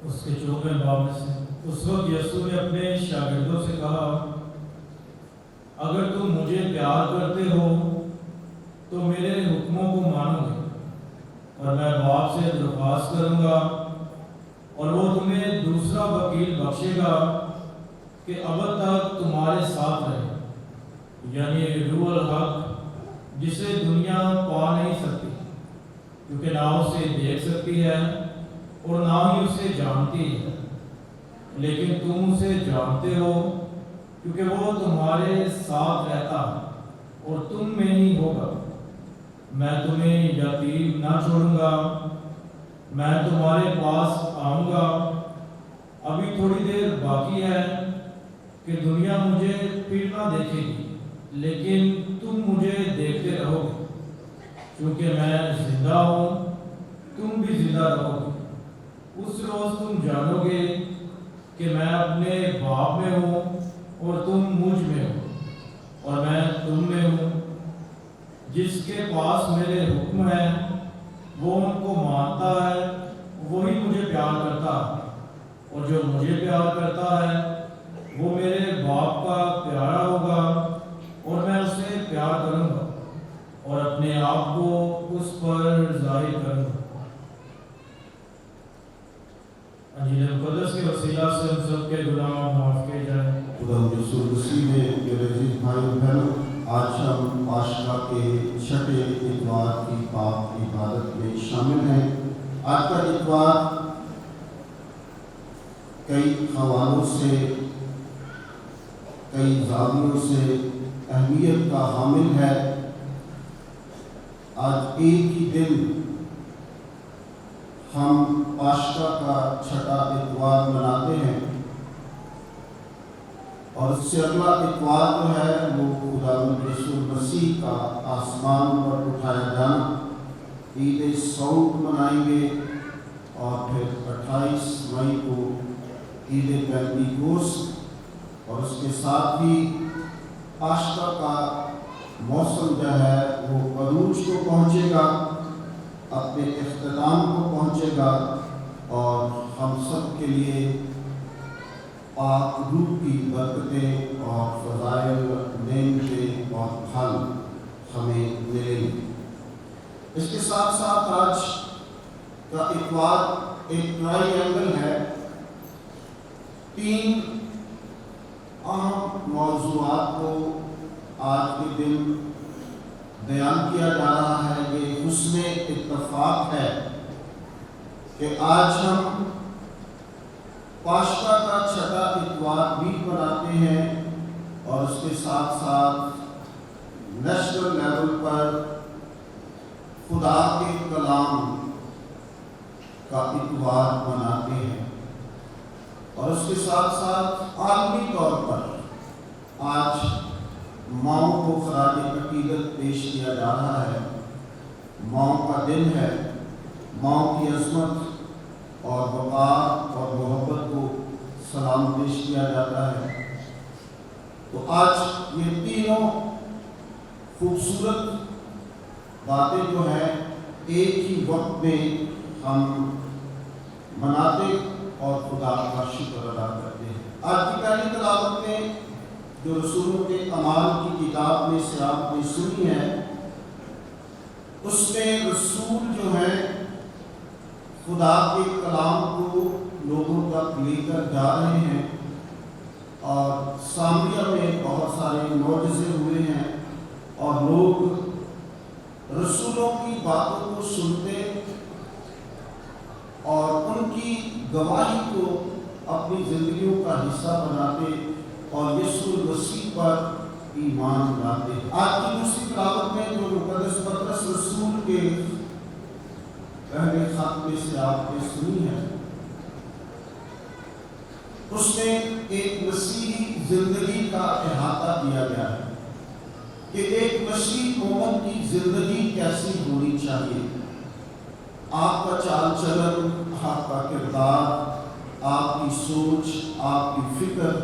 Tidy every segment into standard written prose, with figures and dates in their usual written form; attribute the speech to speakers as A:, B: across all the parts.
A: اس کے 14ویں باب میں سے اس وقت یسوع نے اپنے شاگردوں سے کہا، اگر تم مجھے پیار کرتے ہو تو میرے حکموں کو مانو گے، اور میں باپ سے درخواست کروں گا اور وہ تمہیں دوسرا وکیل بخشے گا کہ ابد تک تمہارے ساتھ رہے، یعنی روح الحق، جسے دنیا پا نہیں سکتی کیونکہ نہ اسے دیکھ سکتی ہے اور نہ ہی اسے جانتی ہے، لیکن تم اسے جانتے ہو کیونکہ وہ تمہارے ساتھ رہتا اور تم میں ہی ہوگا۔ میں تمہیں یتیم نہ چھوڑوں گا، میں تمہارے پاس آؤں گا۔ ابھی تھوڑی دیر باقی ہے کہ دنیا مجھے پھر نہ دیکھے گی، لیکن تم مجھے دیکھتے رہو گے، کیونکہ میں زندہ ہوں، تم بھی زندہ رہو گے۔ اس روز تم جانو گے کہ میں اپنے باپ میں ہوں اور تم مجھ میں ہو اور میں تم میں ہوں۔ جس کے پاس میرے حکم ہیں وہ ان کو مانتا ہے، وہی مجھے پیار کرتا ہے، اور جو مجھے پیار کرتا ہے وہ میرے باپ کا پیارا ہوگا، اور میں اسے پیار کروں گا اور اپنے آپ کو اس پر ظاہر کروں گا۔ انجیل مقدس کے وسیلہ سے ہم سب کے گناہ معاف کیے جائیں۔
B: خدا یسوع مسیح میں میرے عزیز بھائی بہنوں، آج ہم پاشکا کے 6 اتوار کی پاک عبادت میں شامل ہیں۔ آج کا اتوار کئی حوالوں سے، کئی زاویوں سے اہمیت کا حامل ہے۔ آج ایک ہی دن ہم پاشکا کا 6 اتوار مناتے ہیں، اور اس سے اگلا اتوار جو ہے وہ خداوند یسوع مسیح کا آسمان پر اٹھایا جانا، عید صعود منائیں گے، اور پھر 28 مئی کو عید پینتیکوست، اور اس کے ساتھ ہی پاشکا کا موسم جو ہے وہ عروج کو پہنچے گا، اپنے اختتام کو پہنچے گا، اور ہم سب کے لیے پاک روح کی برکتیں اور فضائل، نعمتیں اور پھل ہمیں ملیں گے۔ اس کے ساتھ ساتھ آج کا اتوار ایک ٹرائی اینگل ہے۔ 3 اہم موضوعات کو آج کے دن بیان کیا جا رہا ہے۔ یہ حسن اتفاق ہے کہ آج ہم پاشکا کا 6 اتوار بھی مناتے ہیں، اور اس کے ساتھ ساتھ نیشنل لیول پر خدا کے کلام کا اتوار مناتے ہیں، اور اس کے ساتھ ساتھ عالمی طور پر آج ماؤں کو خراج عقیدت پیش کیا جا رہا ہے۔ ماؤں کا دن ہے، ماؤں کی عظمت اور وقار اور محبت کو سلام پیش کیا جاتا ہے۔ تو آج یہ تینوں خوبصورت باتیں جو ہیں ایک ہی وقت میں ہم مناتے اور خدا کا شکر ادا کرتے ہیں۔ آج کی پہلی تلاوت میں جو رسولوں کے اعمال کی کتاب میں سے آپ نے سنی ہے، اس میں رسول جو ہیں خدا کے کلام کو لوگوں تک لے کر جا رہے ہیں، اور سامریہ میں بہت سارے معجزے ہوئے ہیں، اور لوگ رسولوں کی باتوں کو سنتے اور ان کی گواہی کو اپنی زندگیوں کا حصہ بناتے اور یسوع مسیح پر ایمان لاتے۔ آج کی دوسری تلاوت میں جو مقدس پطرس رسول کے پہلے خط میں سے آپ نے سنی ہے، اس میں ایک مسیحی زندگی کا احاطہ کیا گیا ہے کہ ایک مسیحی مومن کی زندگی کیسی ہونی چاہیے۔ آپ کا چال چلن، آپ کا کردار، آپ کی سوچ، آپ کی فکر،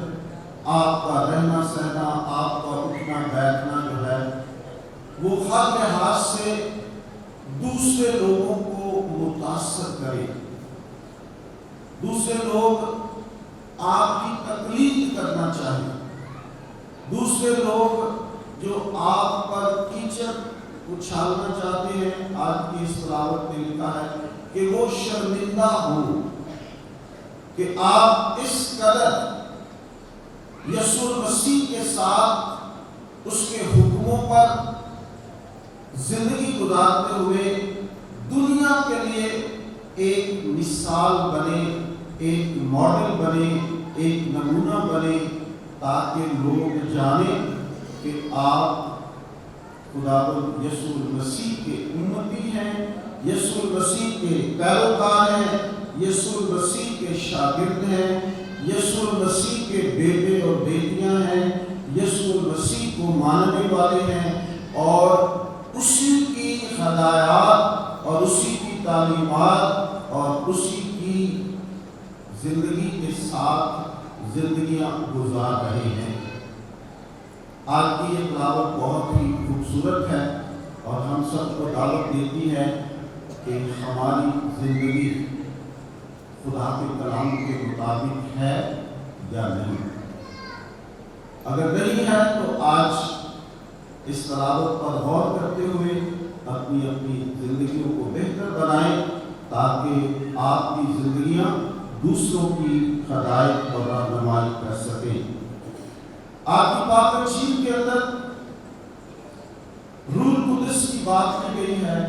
B: آپ کا رہنا سہنا، آپ کا اٹھنا بیٹھنا جو ہے وہ ہر لحاظ سے دوسرے لوگوں کو متاثر کرے۔ دوسرے لوگ آپ کی تقلید کرنا چاہیں، دوسرے لوگ جو آپ پر کیچڑ اچھالنا چاہتے ہیں، آج کی اس تلاوت میں لکھا ہے کہ وہ شرمندہ ہوں کہ آپ اس قدر یسوع مسیح کے ساتھ اس کے حکموں پر زندگی گزارتے ہوئے دنیا کے لیے ایک مثال بنے، ایک ماڈل بنے، ایک نمونہ بنے، تاکہ لوگ جانیں کہ آپ خداوند یسوع مسیح کے امتی ہیں، یسوع مسیح کے پیروکار ہیں، یسوع مسیح کے شاگرد ہیں، یسوع مسیح کے بیٹے اور بیٹیاں ہیں، یسوع مسیح کو ماننے والے ہیں، اور اسی کی ہدایات اور اسی کی تعلیمات اور اسی کی زندگی کے ساتھ زندگیاں گزار رہے ہیں۔ آج کی یہ تلاوت بہت ہی خوبصورت ہے اور ہم سب کو دعوت دیتی ہے کہ ہماری زندگی خدا کے کلام کے مطابق ہے یا نہیں۔ اگر نہیں ہے تو آج اس تلاوت پر غور کرتے ہوئے اپنی اپنی زندگیوں کو بہتر بنائیں، تاکہ آپ کی زندگیاں دوسروں کی ہدایت اور رہنمائی کر سکیں۔ آپ کی پاک انجیل کے اندر روح القدس کی بات کی گئی ہے۔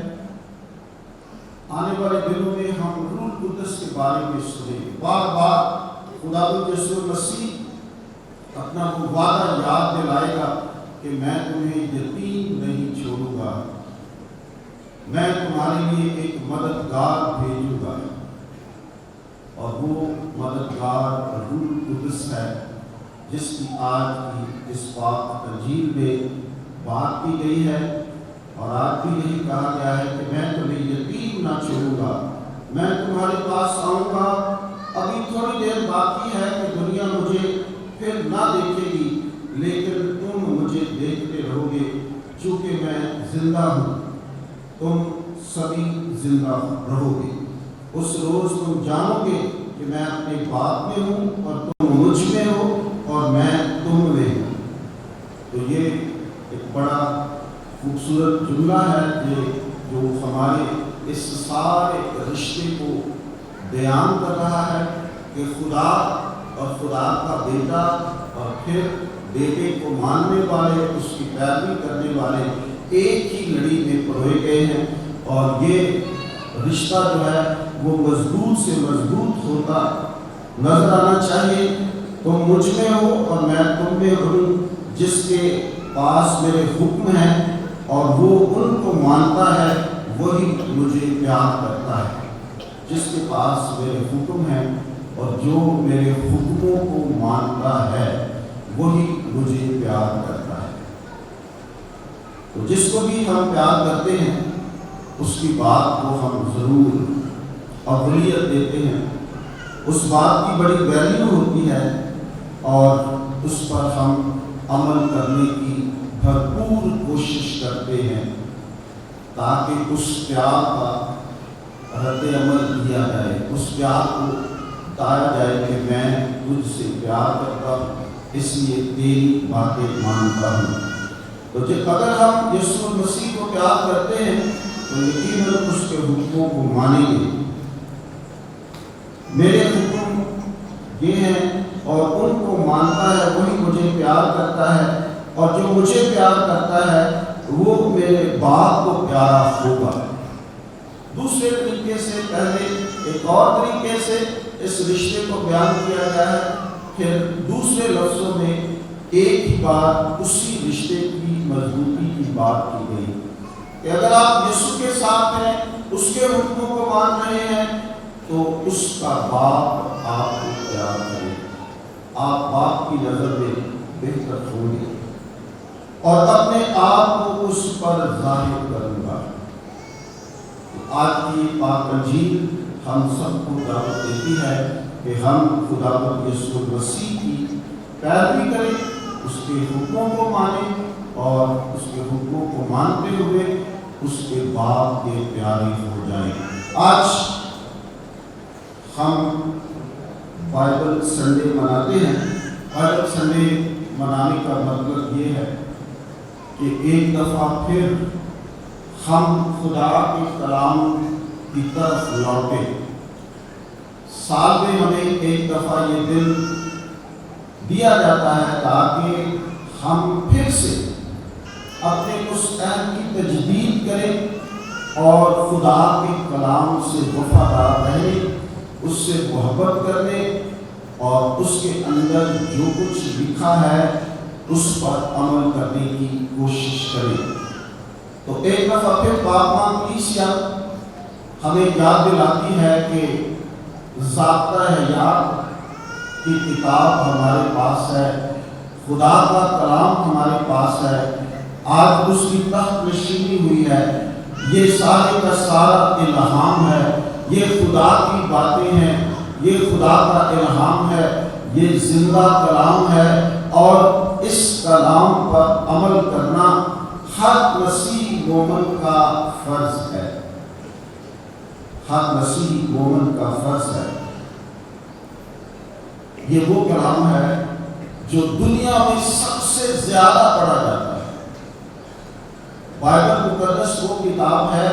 B: آنے والے دنوں میں ہم روح القدس کے بارے میں سنیں۔ بار بار خداوند یسوع مسیح اپنا وہ وعدہ یاد دلائے گا کہ میں تمہیں یتیم نہیں چھوڑوں گا، میں تمہارے لیے ایک مددگار بھیجوں گا، اور وہ مددگار روح القدس ہے جس کی آج کی اس پاک انجیل میں بات کی گئی ہے۔ اور آج بھی یہی کہا گیا ہے کہ میں تمہیں یتیم نہ چھوڑوں گا، میں تمہارے پاس آؤں گا۔ ابھی تھوڑی دیر باقی ہے کہ دنیا مجھے پھر نہ دیکھے گی، لیکن تم مجھے دیکھتے رہو گے، چونکہ میں زندہ ہوں، تم سبھی زندہ رہو گے۔ اس روز تم جانو گے کہ میں اپنے باپ میں ہوں اور تم مجھ میں ہو اور میں تم میں ہوں۔ تو یہ ایک بڑا خوبصورت جملہ ہے جو ہمارے اس سارے رشتے کو بیان کر رہا ہے کہ خدا اور خدا کا بیٹا اور پھر بیٹے کو ماننے والے، اس کی پیروی کرنے والے ایک ہی لڑی میں پروئے گئے ہیں، اور یہ رشتہ جو ہے وہ مضبوط سے مضبوط ہوتا نظر آنا چاہیے۔ تم مجھ میں ہو اور میں تم میں ہوں، جس کے پاس میرے حکم ہیں اور وہ ان کو مانتا ہے وہی مجھے پیار کرتا ہے۔ جس کے پاس میرے حکم ہیں اور جو میرے حکموں کو مانتا ہے وہی مجھے پیار کرتا ہے۔ تو جس کو بھی ہم پیار کرتے ہیں اس کی بات کو ہم ضرور اولویت دیتے ہیں، اس بات کی بڑی ویلیو ہوتی ہے اور اس پر ہم عمل کرنے کی بھرپور کوشش کرتے ہیں، تاکہ اس پیار کا رد عمل کیا جائے، اس پیار کو بتایا جائے کہ میں تجھ سے پیار کرتا ہوں، اس لیے تیری باتیں مانتا ہوں۔ تو جب اگر ہم یسوع مسیح کو پیار کرتے ہیں تو یقیناً اس کے حکموں کو مانیں گے۔ میرے حکم یہ ہیں اور ان کو مانتا ہے وہی مجھے پیار کرتا ہے، اور جو مجھے پیار کرتا ہے وہ میرے باپ کو پیارا ہوگا۔ دوسرے طریقے سے، پہلے ایک اور طریقے سے اس رشتے کو بیان کیا گیا ہے، پھر دوسرے لفظوں میں ایک ہی بات اسی رشتے کی مضبوطی کی بات کی گئی کہ اگر آپ یسوع کے ساتھ ہیں، اس کے حکموں کو مان رہے ہیں، تو اس کا باپ آپ کو پیار کرے، آپ باپ کی نظر میں بہتر ہوں گے اور اپنے آپ کو اس پر ظاہر کروں گا۔ آج کی پاک انجیل ہم سب کو دعوت دیتی ہے کہ ہم خداوند یسوع مسیح کی پیروی کریں، اس کے حکموں کو مانیں اور اس کے حکموں کو مانتے ہوئے اس کے باپ کے پیارے ہو جائیں۔ آج ہم بائبل سنڈے مناتے ہیں۔ بائبل سنڈے منانے کا مطلب یہ ہے کہ ایک دفعہ پھر ہم خدا کے کلام کی طرف لوٹے۔ سال میں ہمیں ایک دفعہ یہ دن دیا جاتا ہے تاکہ ہم پھر سے اپنے اس عہد کی تجدید کریں اور خدا کے کلام سے وفادار رہیں، اس سے محبت کرنے اور اس کے اندر جو کچھ لکھا ہے اس پر عمل کرنے کی کوشش کریں۔ تو ایک دفعہ پھر پاک کلیسیا ہمیں یاد دلاتی ہے کہ ضابطہ حیات کی کتاب ہمارے پاس ہے، خدا کا کلام ہمارے پاس ہے، آج اس کی تخت نشینی ہوئی ہے، یہ سارے کا سارا الہام ہے، یہ خدا کی باتیں ہیں، یہ خدا کا الہام ہے، یہ زندہ کلام ہے، اور اس کلام پر عمل کرنا ہر مسیح مومن کا فرض ہے، ہر مسیح مومن کا فرض ہے۔ یہ وہ کلام ہے جو دنیا میں سب سے زیادہ پڑھا جاتا ہے۔ بائبل مقدس وہ کتاب ہے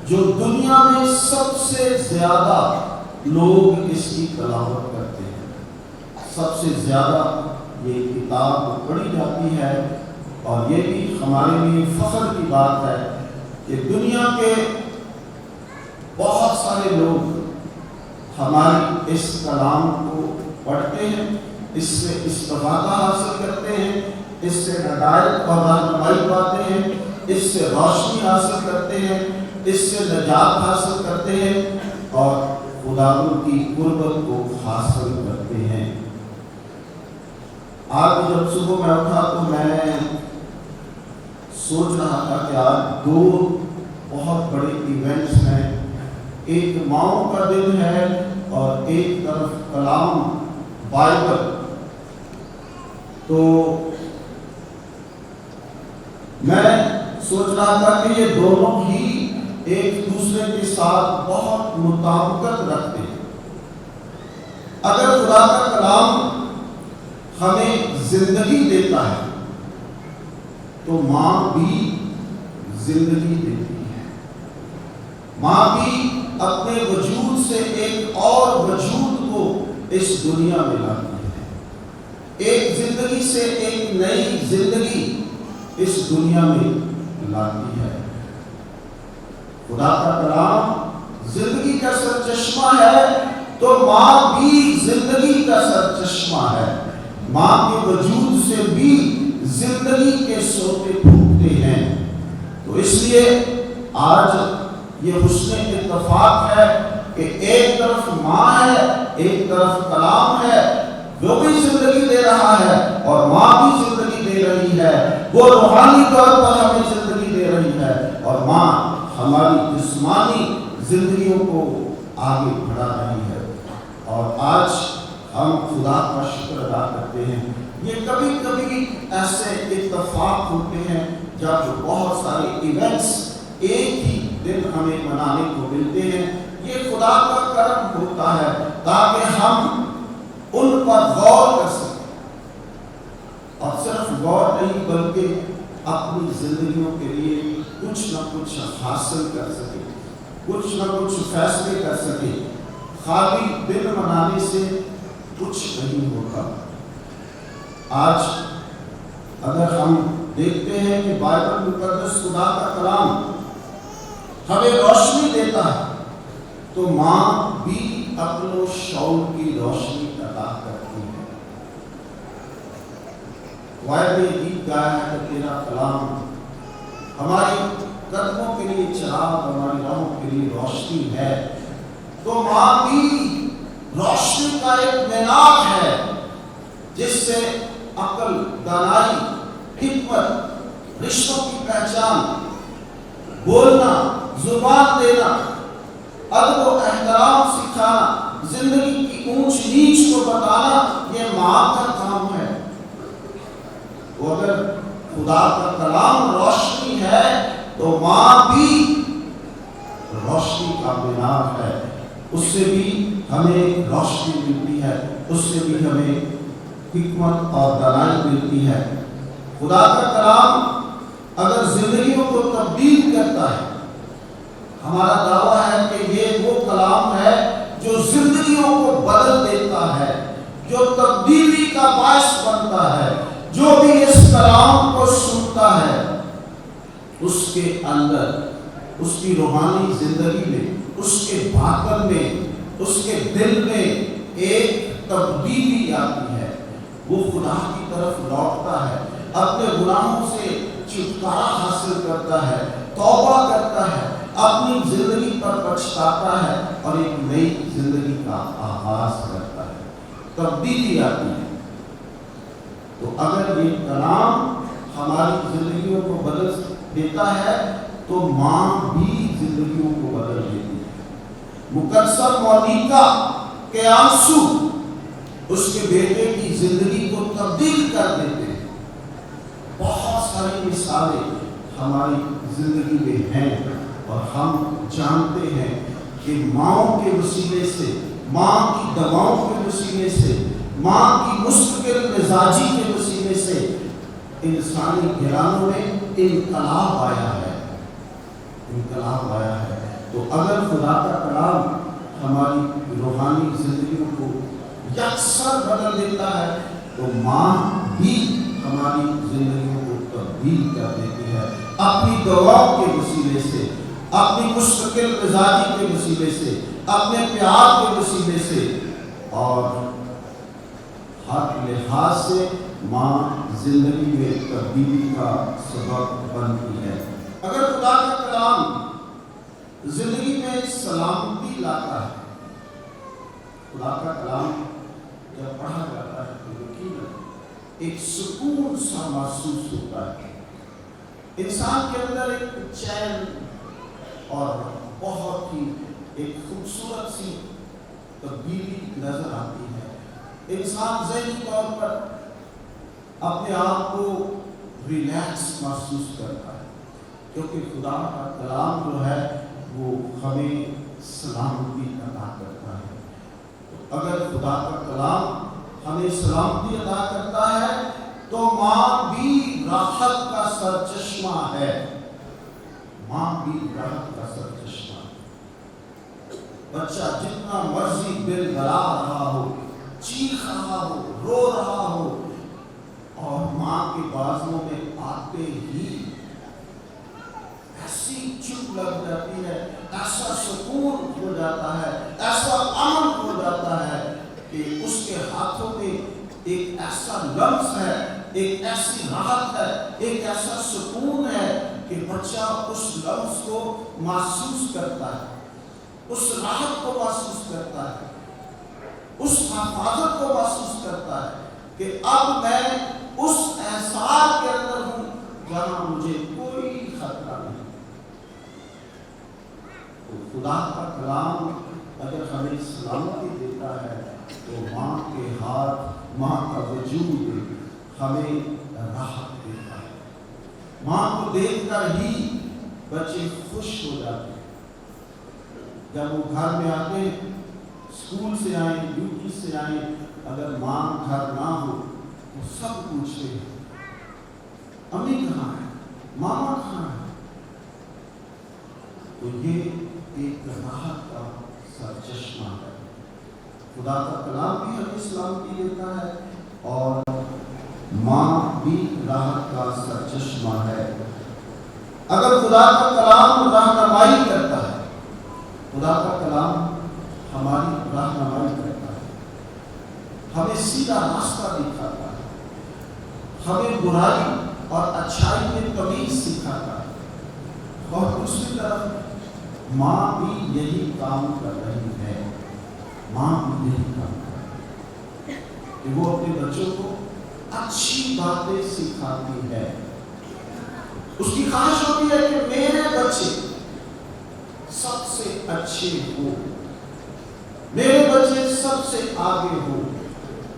B: جو دنیا میں سب سے زیادہ لوگ اس کی تلاوت کرتے ہیں، سب سے زیادہ یہ کتاب پڑھی جاتی ہے، اور یہ بھی ہمارے لیے فخر کی بات ہے کہ دنیا کے بہت سارے لوگ ہماری اس کلام کو پڑھتے ہیں، اس سے استفادہ حاصل کرتے ہیں، اس سے ہدایت اور رہنمائی پاتے ہیں، اس سے روشنی حاصل کرتے ہیں، اس سے نجات حاصل کرتے ہیں، اور خداوند کی قربت کو حاصل کرتے ہیں۔ آج جب صبح میں اٹھا تو میں سوچ رہا تھا کہ آج دو بہت بڑے ایونٹس ہیں، ایک ماؤں کا دن ہے اور ایک طرف کلام بائبل۔ تو میں سوچ رہا تھا کہ یہ دونوں ہی ایک دوسرے کے ساتھ بہت مطابقت رکھتے ہیں۔ اگر خدا کا کلام ہمیں زندگی دیتا ہے تو ماں بھی زندگی دیتی ہے، ماں بھی اپنے وجود سے ایک اور وجود کو اس دنیا میں لاتی ہے، ایک زندگی سے ایک نئی زندگی اس دنیا میں لاتی ہے۔ خدا کا کلام زندگی کا سرچشمہ ہے تو ماں بھی زندگی کا سرچشمہ ہے، ماں کے وجود سے بھی زندگی کے سوتے پھوٹتے ہیں۔ تو اس لیے آج یہ حسن اتفاق ہے کہ ایک طرف ماں ہے، ایک طرف کلام ہے، وہ بھی زندگی دے رہا ہے اور ماں بھی زندگی دے رہی ہے، وہ روحانی طور پر ہمیں زندگی دے رہی ہے، اور ماں ہماری جسمانی زندگیوں کو آگے بڑھا رہی ہے۔ اور آج ہم خدا کا شکر ادا کرتے ہیں۔ یہ کبھی کبھی ایسے اتفاق ہوتے ہیں جب بہت سارے ایونٹس ایک ہی دن ہمیں منانے کو ملتے ہیں، یہ خدا کا کرم ہوتا ہے تاکہ ہم ان پر غور کر سکیں، اور صرف غور نہیں بلکہ اپنی زندگیوں کے لیے کچھ نہ کچھ حاصل کر سکیں، کچھ نہ کچھ فیصلے کر سکیں۔ خالی دن منانے سے کچھ نہیں ہوتا۔ آج اگر ہم دیکھتے ہیں کہ بائبل مقدس خدا کا کلام ہمیں روشنی دیتا ہے تو ماں بھی عقل و شعور کی روشنی عطا کرتی ہے۔ وائد گیت گایا ہے کہ تیرا کلام ہماری قدموں کے لیے چراغ، ہماری راہوں کے لیے روشنی ہے، تو ماں بھی روشنی کا ایک مینار ہے جس سے عقل، دانائی، حکمت، رشتوں کی پہچان، بولنا، زبان دینا، ادب و احترام سکھانا، زندگی کی اونچ نیچ کو بتانا، یہ ماں کا کام ہے۔ وہ اگر خدا کا کلام روشنی ہے تو ماں بھی روشنی کا مینار ہے۔ اس سے بھی ہمیں روشنی ملتی ہے، اس سے بھی ہمیں حکمت اور دانائی ملتی ہے۔ خدا کا کلام اگر زندگیوں کو تبدیل کرتا ہے، ہمارا دعویٰ ہے کہ یہ وہ کلام ہے جو زندگیوں کو بدل دیتا ہے، جو تبدیلی کا باعث بنتا ہے۔ جو بھی اس کلام کو سنتا ہے، اس کے اندر، اس کی روحانی زندگی میں، اس کے باطن میں، اس کے دل میں ایک تبدیلی آتی ہے۔ وہ خدا کی طرف لوٹتا ہے، اپنے گناہوں سے چھٹکارا حاصل کرتا ہے، توبہ کرتا ہے، اپنی زندگی پر پچھتاتا ہے اور ایک نئی زندگی کا آغاز کرتا ہے، تبدیلی آتی ہے۔ تو اگر یہ کلام ہماری زندگیوں کو بدل دیتا ہے تو ماں بھی زندگیوں کو بدل دیتی ہے۔ مقدسہ مونیکا کے آنسو اس کے بیٹے کی زندگی کو تبدیل کر دیتے ہیں۔ بہت ساری مثالیں ہماری زندگی میں ہیں اور ہم جانتے ہیں کہ ماؤں کے وسیلے سے، ماں کی دواؤں کے وسیلے سے، ماں کی مستقل مزاجی کے وسیلے سے انسانی گھرانوں میں انقلاب آیا ہے، انقلاب آیا ہے۔ تو اگر خدا کا کلام ہماری روحانی زندگیوں کو یکسر بدل دیتا ہے تو ماں بھی ہماری زندگیوں کو تبدیل کر دیتی ہے، اپنی دعاؤں کے وسیلے سے، اپنی مستقل مزاجی کے وسیلے سے، اپنے پیار کے وسیلے سے، اور ہر لحاظ سے ماں زندگی میں تبدیلی کا سبب بنتی ہے۔ اگر خدا کا کلام زندگی میں سلامتی لاتا ہے، خدا کا کلام جب پڑھا جاتا ہے تو یقیناً ایک سکون سا محسوس ہوتا ہے، انسان کے اندر ایک چین اور بہت ہی ایک خوبصورت سی تبدیلی نظر آتی ہے۔ انسان ذہنی طور پر اپنے آپ کو ریلیکس محسوس کرتا ہے، کیونکہ خدا کا کلام جو ہے وہ ہمیں سلامتی عطا کرتا ہے۔ تو اگر خدا کا کلام ہمیں سلامتی عطا کرتا ہے تو ماں بھی راحت کا سرچشمہ ہے، ماں بھی راحت کا سرچشمہ ہے۔ بچہ جتنا مرضی دل گلا رہا ہو، چیخ رہا ہو، رو رہا ہو، اور ماں کے بازوں میں آتے ہی ایسی چپ لگ جاتی ہے، ایسا سکون ہو جاتا ہے، ایسا امن ہو جاتا ہے کہ اس کے ہاتھوں میں ایک ایسا لمس ہے، ایک ایسی راحت ہے، ایک ایسا سکون ہے کہ بچہ اس لمس کو محسوس کرتا ہے، اس راحت کو محسوس کرتا ہے، اس حفاظت کو محسوس کرتا ہے کہ اب میں اس احساس کے اندر ہوں جہاں مجھے کوئی خطرہ نہیں۔ تو خدا کا کلام اگر ہمیں سلامتی دیتا ہے تو ماں کے ہاتھ، ماں کا وجود ہمیں راحت دیتا ہے۔ ماں کو دیکھ کر ہی بچے خوش ہو جاتے ہیں، جب وہ گھر میں آتے ہیں، اسکول سے آئیں، ڈیوٹی سے آئیں، اگر ماں گھر نہ ہو تو سب پوچھتے ہیں امی کہاں ہے، ماما کہاں ہے۔ تو یہ ایک راحت کا سرچشمہ ہے۔ خدا کا کلام بھی ہمیں سلامتی دیتا ہے اور ماں بھی راحت کا سرچشمہ ہے۔ اگر خدا کا کلام رہنمائی کرتا ہے، خدا کا کلام ہماری رہنمائی کرتا ہے، ہمیں سیدھا راستہ دکھاتا ہے، ہمیں برائی اور اچھائی میں تمیز سکھاتا ہے، اور دوسری طرف ماں بھی یہی کام کر رہی ہے، ماں بھی یہی کام کر رہی ہے کہ وہ اپنے بچوں کو اچھی باتیں سکھاتی ہے۔ اس کی خواہش ہوتی ہے کہ میرے بچے سب سے اچھے ہوں، میرے بچے سب سے آگے ہوں،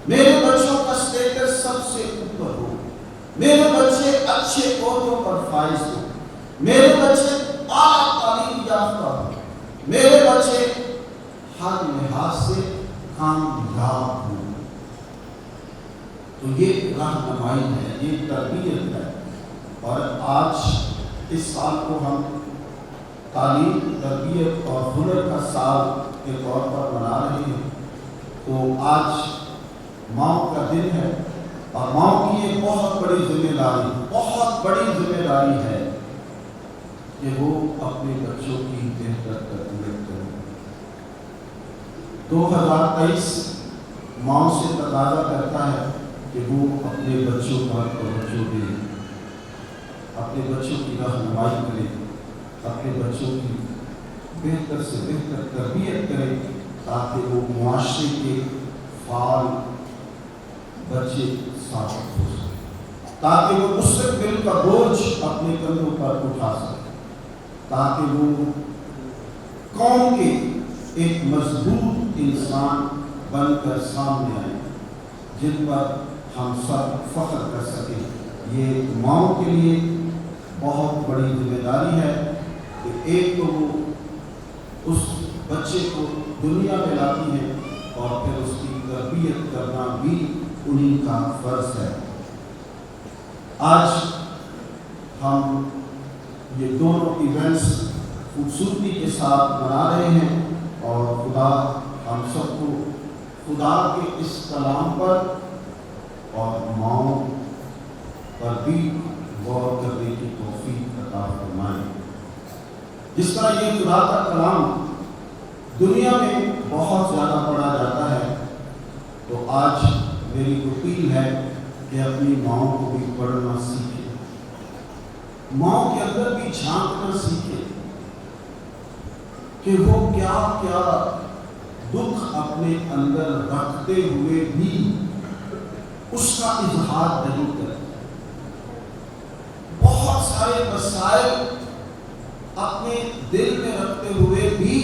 B: میرے بچوں کا اسٹیٹس سب سے اوپر ہو، میرے بچے اچھے عہدوں پر فائز ہوں، میرے بچے اعلیٰ تعلیم یافتہ ہوں، میرے بچے ہر لحاظ سے کامیاب ہوں۔ تو یہ رہنمائی ہے، یہ تربیت ہے۔ اور آج اس سال کو ہم تعلیم، تربیت اور ہنر کا سال کے طور پر منا رہے ہیں۔ تو آج ماؤں کا دن ہے، اور ماؤں کی ایک بہت بڑی ذمہ داری ہے کہ وہ اپنے بچوں کی بہتر تربیت کریں۔ 2023 ماؤں سے تقاضا کرتا ہے کہ وہ اپنے بچوں پر توجہ دیں، اپنے بچوں کی رہنمائی کریں، اپنے بچوں کی بہتر سے بہتر تربیت کریں، تاکہ وہ معاشرے کے فعال بچے ثابت ہو سکیں، تاکہ وہ مستقبل کا بوجھ اپنے کندھوں پر اٹھا سکیں، تاکہ وہ قوم کے ایک مضبوط انسان بن کر سامنے آئیں، جن پر ہم سب فخر کر سکیں۔ یہ ماؤں کے لیے بہت بڑی ذمہ داری ہے کہ ایک تو وہ اس بچے کو دنیا میں لاتی ہے، اور پھر اس کی تربیت کرنا بھی انہی کا فرض ہے۔ آج ہم یہ دونوں ایونٹس خوبصورتی کے ساتھ منا رہے ہیں، اور خدا ہم سب کو خدا کے اس کلام پر اور ماؤں پر بھی غور کرنے کی توفیق عطا فرمائے۔ جس طرح یہ خدا کا کلام دنیا میں بہت زیادہ پڑھا جاتا ہے، تو آج میری اپیل ہے کہ اپنی ماؤں کو بھی پڑھنا سیکھیں، ماؤں کے اندر بھی جھانکنا سیکھیں کہ وہ کیا کیا دکھ اپنے اندر رکھتے ہوئے بھی اس کا اظہار نہیں کرتے۔ بہت سارے مسائل اپنے دل میں رکھتے ہوئے بھی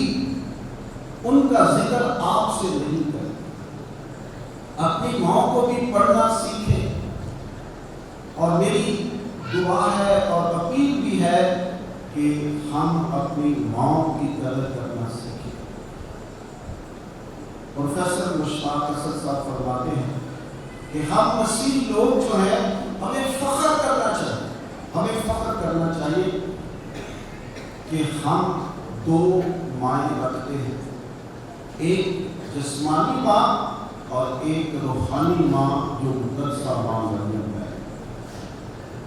B: ان کا ذکر آپ سے نہیں کرتے۔ اپنی ماؤں کو بھی پڑھنا سیکھیں، اور میری دعا ہے اور اپیل بھی ہے کہ ہم اپنی ماؤں کی قدر کرنا سیکھیں۔ پروفیسر مشتاق اسد صاحب فرماتے ہیں کہ ہم مسیحی لوگ جو ہیں ہمیں فخر کرنا چاہیے کہ ہم دو مائیں رکھتے ہیں، ایک جسمانی ماں اور ایک روحانی ماں جو مقدسہ ماں مریم ہے۔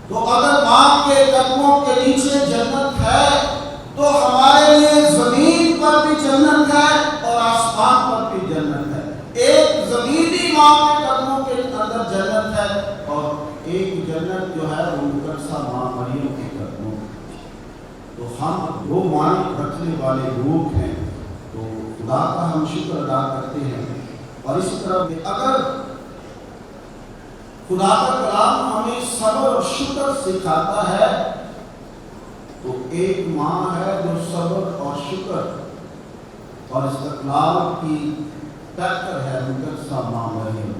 B: تو اگر ماں کے قدموں کے نیچے جنت ہے تو ہمارے لیے زمین پر بھی جنت ہے اور آسمان پر بھی جنت ہے۔ ایک زمینی ماں کے قدموں کے اندر جنت ہے، اور ایک جنت جو ہے وہ مقدسہ ماں مریم کے قدموں۔ تو ہم دو مائیں رکھنے والے لوگ ہیں، تو خدا کا ہم شکر ادا کرتے ہیں۔ اور اسی طرح اگر خدا کا کلام ہمیں صبر اور شکر سکھاتا ہے، تو ایک ماں ہے جو صبر اور شکر اور استقلال کی ٹکر ہے، مقدسہ ماں مریم۔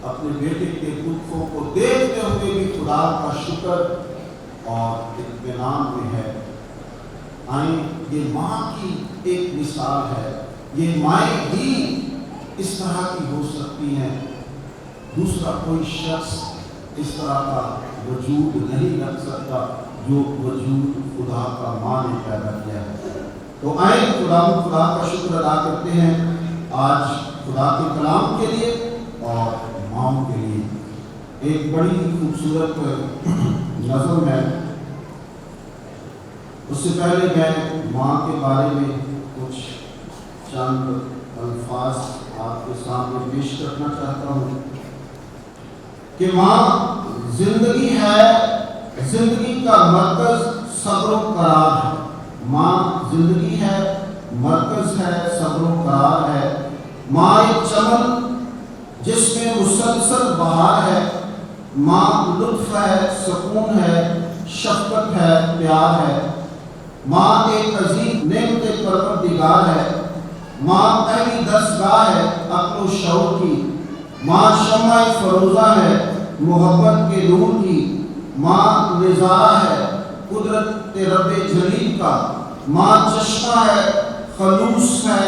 B: اپنے بیٹے کے دکھوں کو دیکھتے ہوئے بھی خدا کا شکر اور اطمینان میں ہے۔ آئیں، یہ ماں کی ایک مثال ہے، یہ مائیں بھی اس طرح کی ہو سکتی ہیں۔ دوسرا کوئی شخص اس طرح کا وجود نہیں رکھ سکتا جو وجود خدا کا ماں نے پیدا کیا ہے۔ تو آئیں خدا کا شکر ادا کرتے ہیں آج خدا کے کلام کے لیے اور ماؤں کے لیے۔ ایک بڑی خوبصورت نظم ہے، اس سے پہلے میں ماں کے بارے میں کچھ چند الفاظ آپ کے سامنے پیش کرنا چاہتا ہوں کہ ماں زندگی ہے، زندگی کا مرکز صبر و قرار ہے۔ ماں زندگی ہے، مرکز ہے، صبر و قرار ہے۔ ماں ایک چمن جس میں مسلسل بہار ہے۔ ماں لطف ہے، سکون ہے، شفقت ہے، پیار ہے۔ ماں ایک عظیم نعمت پروردگار ہے۔ ماں پہلی دستگاہ ہے عقل و شعور کی۔ ماں شمع فروزہ ہے محبت کے نور کی۔ ماں نظارہ ہے قدرت رب جلیل کا۔ ماں چشمہ ہے، خلوص ہے،